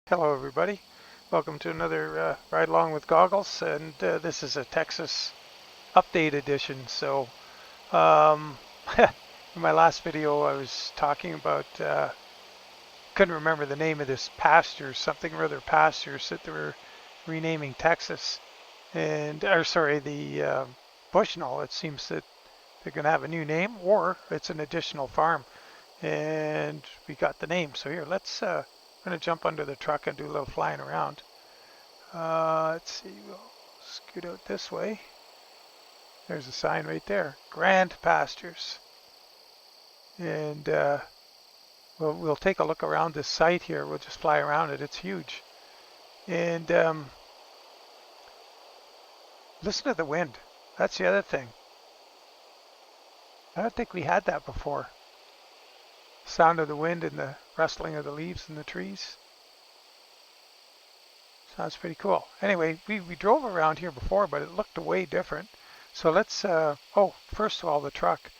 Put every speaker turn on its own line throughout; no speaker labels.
Hello everybody, welcome to another Ride Along with Goggles, and this is a Texas update edition. So um, in my last video I was talking about, couldn't remember the name of this pasture, something or other pastures that they were renaming Texas, and, or sorry, the Bushnell. It seems that they're going to have a new name, or it's an additional farm, and we got the name. So here, I'm going to jump under the truck and do a little flying around. Let's see, we'll scoot out this way. There's a sign right there, Grand Pastures. And we'll take a look around this site here. We'll just fly around it. It's huge. And listen to the wind. That's the other thing. I don't think we had that before. Sound of the wind and the rustling of the leaves in the trees. Sounds pretty cool. Anyway, we drove around here before, but it looked way different. So let's, oh, first of all, the truck.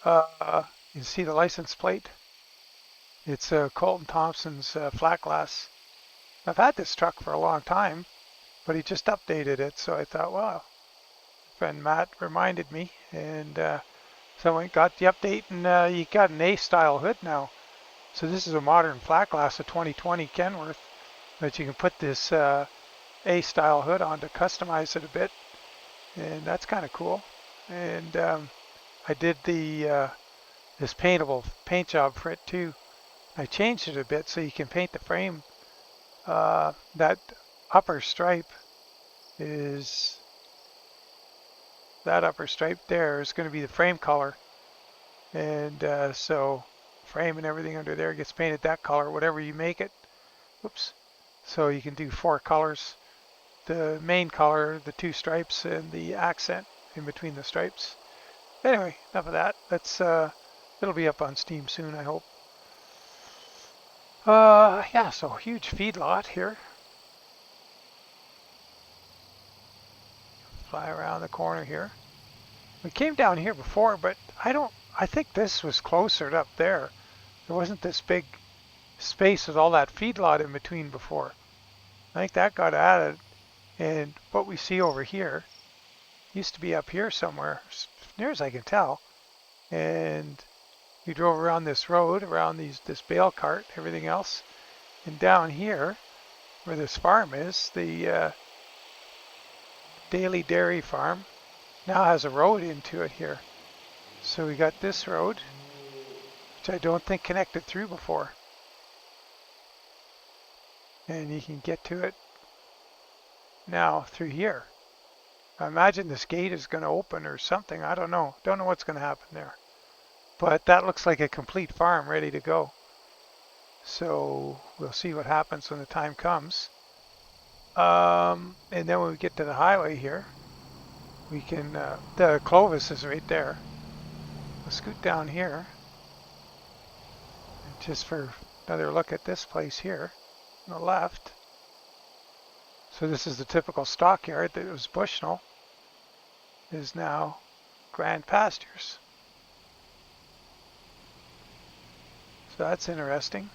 You see the license plate? It's Colton Thompson's flat glass. I've had this truck for a long time, but he just updated it. So I thought, wow, friend Matt reminded me. And so I got the update, and you got an A-style hood now. So this is a modern flat glass, a 2020 Kenworth, but you can put this A-style hood on to customize it a bit. And that's kind of cool. And I did the this paintable paint job for it too. I changed it a bit so you can paint the frame. That upper stripe is there is going to be the frame color, and so frame and everything under there gets painted that color, whatever you make it. Oops. So you can do 4 colors: the main color, the 2 stripes, and the accent in between the stripes. Anyway, enough of that. It'll be up on Steam soon, I hope. Yeah, so huge feedlot here. Fly around the corner here. We came down here before, but I think this was closer to up there. There wasn't this big space with all that feedlot in between before. I think that got added, and what we see over here used to be up here somewhere, as near as I can tell. And we drove around this road, around this bale cart, everything else. And down here, where this farm is, the Daily Dairy Farm, now has a road into it here. So we got this road, which I don't think connected through before. And you can get to it now through here. I imagine this gate is going to open or something. I don't know. Don't know what's going to happen there. But that looks like a complete farm ready to go. So we'll see what happens when the time comes. And then when we get to the highway here, we can, the Clovis is right there. We'll scoot down here. And just for another look at this place here on the left. So this is the typical stockyard that was Bushnell, is now Grand Pastures. So that's interesting.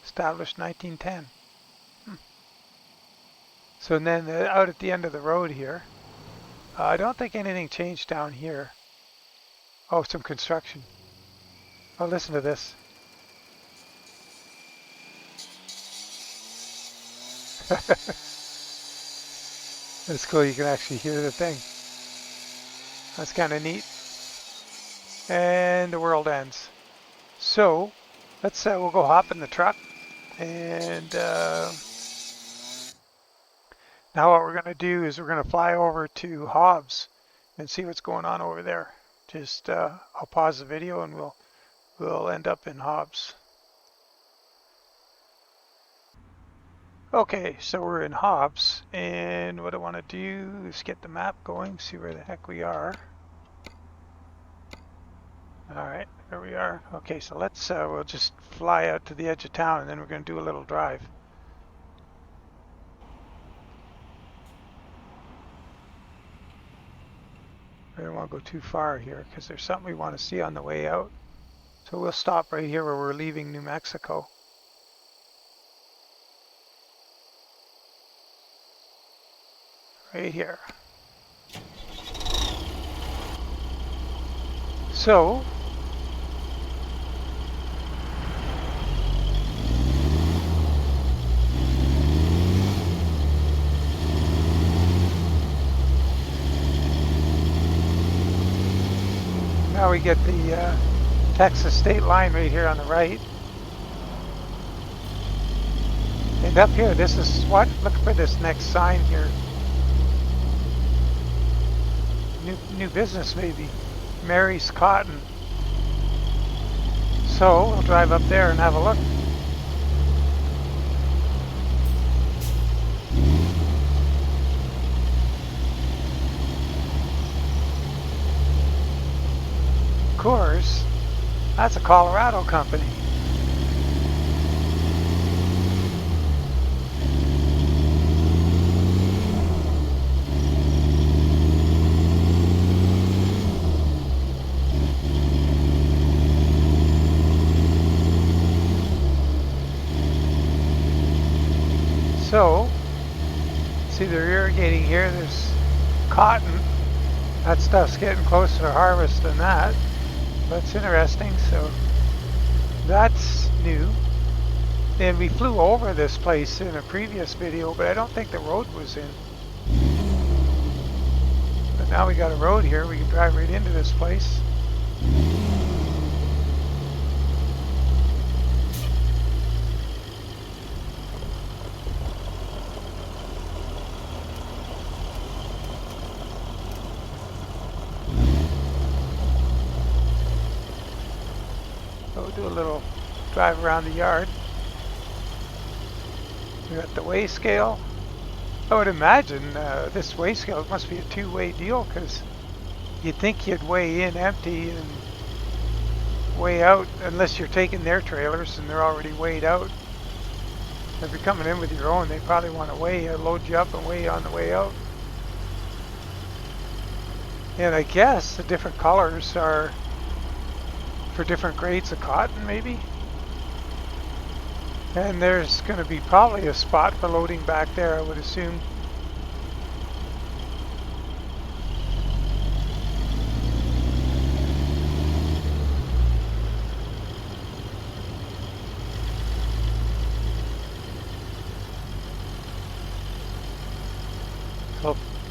Established 1910. So then out at the end of the road here, I don't think anything changed down here. Oh, some construction. Oh, listen to this. That's cool, you can actually hear the thing. That's kind of neat. And the world ends. So we'll go hop in the truck, and now what we're going to do is we're going to fly over to Hobbs and see what's going on over there. Just I'll pause the video and we'll end up in Hobbs. Okay, so we're in Hobbs, and what I want to do is get the map going, see where the heck we are. All right, there we are. Okay, so we'll just fly out to the edge of town, and then we're going to do a little drive. I don't want to go too far here because there's something we want to see on the way out. So we'll stop right here where we're leaving New Mexico. Right here. So now we get the Texas state line right here on the right. And up here, this is what? Look for this next sign here. New business maybe. Mary's Cotton. So we'll drive up there and have a look. Of course, that's a Colorado company. So, see they're irrigating here, there's cotton. That stuff's getting closer to harvest than that. That's interesting, so that's new. And we flew over this place in a previous video, but I don't think the road was in. But now we got a road here, we can drive right into this place. So we'll do a little drive around the yard. We got the weigh scale. I would imagine this weigh scale must be a two-way deal, because you'd think you'd weigh in empty and weigh out, unless you're taking their trailers and they're already weighed out. If you're coming in with your own, they probably want to weigh, load you up and weigh on the way out. And I guess the different colors are for different grades of cotton, maybe. And there's going to be probably a spot for loading back there, I would assume.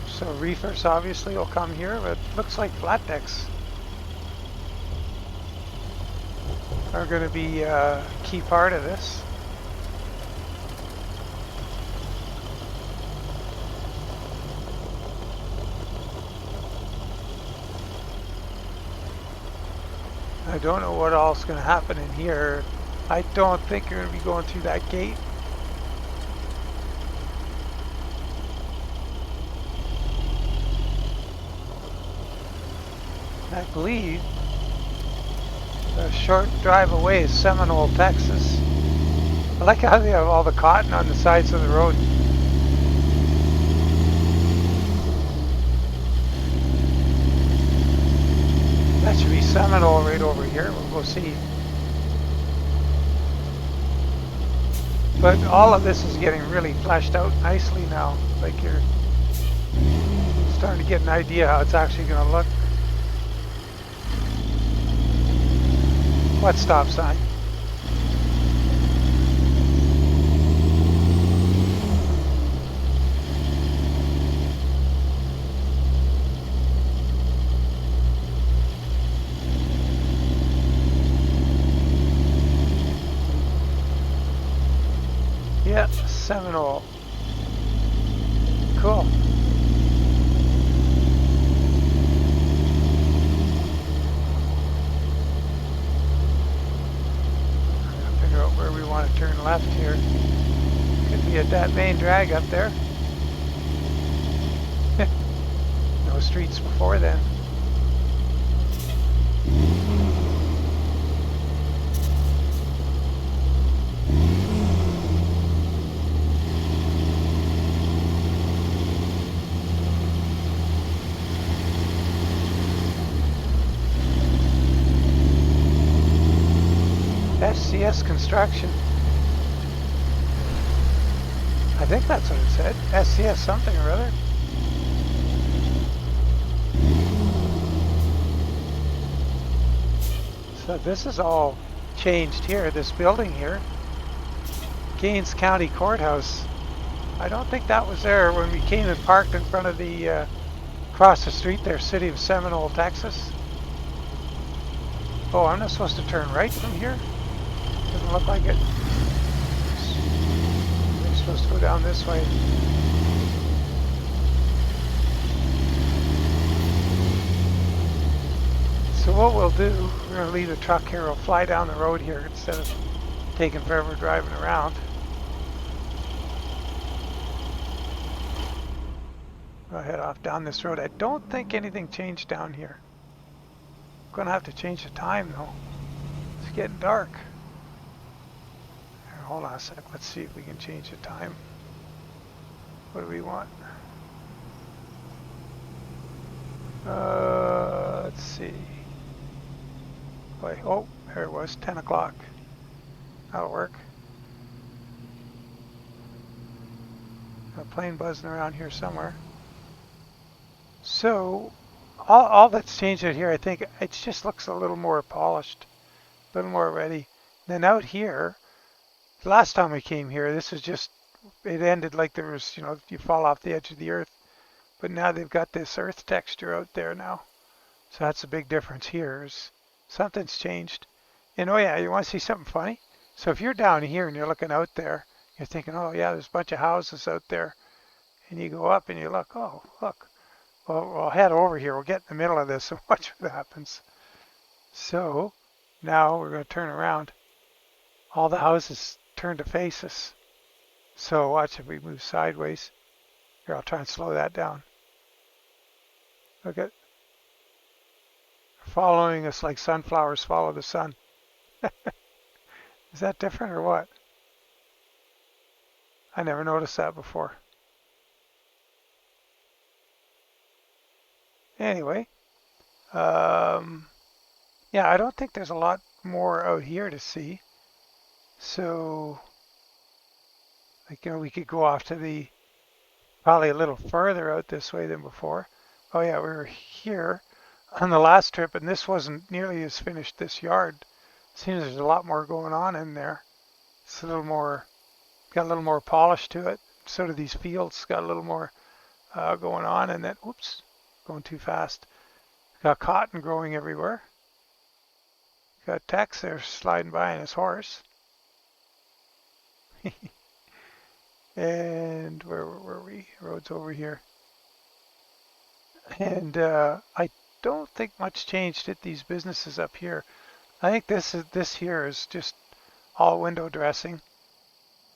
So reefers obviously will come here, but it looks like flat decks are going to be a key part of this. I don't know what all's going to happen in here. I don't think you're going to be going through that gate. I believe a short drive away is Seminole, Texas. I like how they have all the cotton on the sides of the road. That should be Seminole right over here. We'll go see. But all of this is getting really fleshed out nicely now. Like you're starting to get an idea how it's actually going to look. What stop sign? Yeah, Seminole. Cool. Where we want to turn left here. Could be at that main drag up there. No streets before then. SCS Construction. I think that's what it said. SCS something or other. So this is all changed here, this building here. Gaines County Courthouse. I don't think that was there when we came and parked in front of the, across the street there, City of Seminole, Texas. Oh, I'm not supposed to turn right from here? Doesn't look like it. I'm supposed to go down this way. So what we'll do, we're going to leave the truck here. We'll fly down the road here instead of taking forever driving around. I'll head off down this road. I don't think anything changed down here. I'm going to have to change the time though. It's getting dark. Here, hold on a sec. Let's see if we can change the time. What do we want? Let's see. Wait, oh, there it was, 10 o'clock. That'll work. A plane buzzing around here somewhere. So, all that's changed out here, I think it just looks a little more polished, a little more ready. Then out here, the last time we came here, this was just, it ended like there was, you know, you fall off the edge of the earth. But now they've got this earth texture out there now. So that's a big difference here. Something's changed. And oh yeah, you want to see something funny? So if you're down here and you're looking out there, you're thinking, oh yeah, there's a bunch of houses out there. And you go up and you look, oh, look. Well, we'll head over here. We'll get in the middle of this and watch what happens. So now we're going to turn around. All the houses turn to face us. So watch if we move sideways. Here, I'll try and slow that down. Look at following us like sunflowers follow the sun. Is that different or what? I never noticed that before. Anyway, yeah, I don't think there's a lot more out here to see. So, like, you know, we could go off to the, probably a little further out this way than before. Oh yeah, we were here on the last trip, and this wasn't nearly as finished, this yard. Seems there's a lot more going on in there. It's a little more, got a little more polish to it. So do these fields, got a little more going on. And then, oops, going too fast. Got cotton growing everywhere. Got Tex there sliding by on his horse. And where were we? Road's over here. And I don't think much changed at these businesses up here. I think this here is just all window dressing.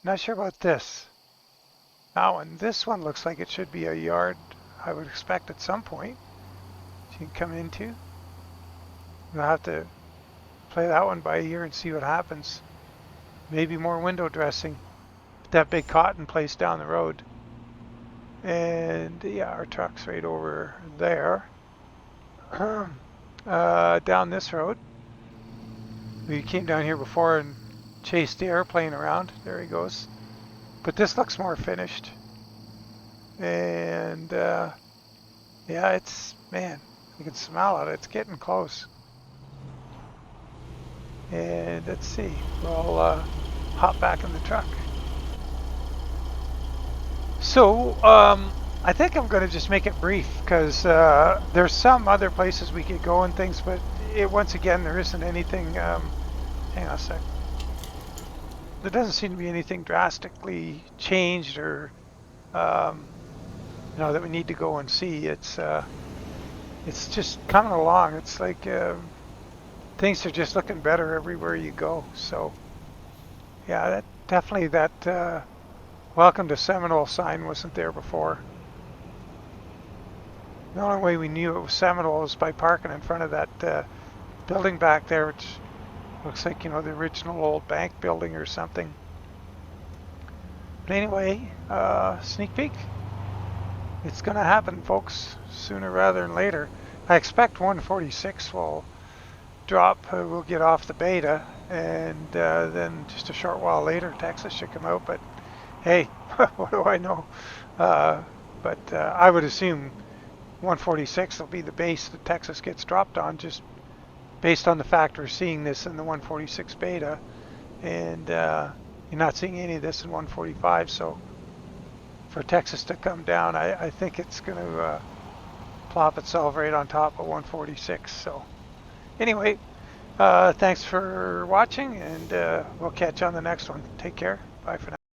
Not sure about this. That one. This one looks like it should be a yard, I would expect at some point. You can come into. We'll have to play that one by ear and see what happens. Maybe more window dressing. That big cotton place down the road. And yeah, our truck's right over there. Down this road. We came down here before and chased the airplane around. There he goes. But this looks more finished. And yeah, it's, man, you can smell it. It's getting close. And let's see. We'll hop back in the truck. So, I think I'm going to just make it brief because there's some other places we could go and things, but once again, there isn't anything, hang on a sec. There doesn't seem to be anything drastically changed or, you know, that we need to go and see. It's just coming along. It's like things are just looking better everywhere you go. So, yeah, that definitely that welcome to Seminole sign wasn't there before. The only way we knew it was Seminole was by parking in front of that building back there, which looks like, you know, the original old bank building or something. But anyway, sneak peek. It's going to happen, folks, sooner rather than later. I expect 146 will drop, we'll get off the beta, and then just a short while later, Texas should come out. But hey, what do I know? Uh, but I would assume 146 will be the base that Texas gets dropped on, just based on the fact we're seeing this in the 146 beta, and you're not seeing any of this in 145. So for Texas to come down, I think it's going to plop itself right on top of 146. So anyway, thanks for watching, and we'll catch you on the next one. Take care. Bye for now.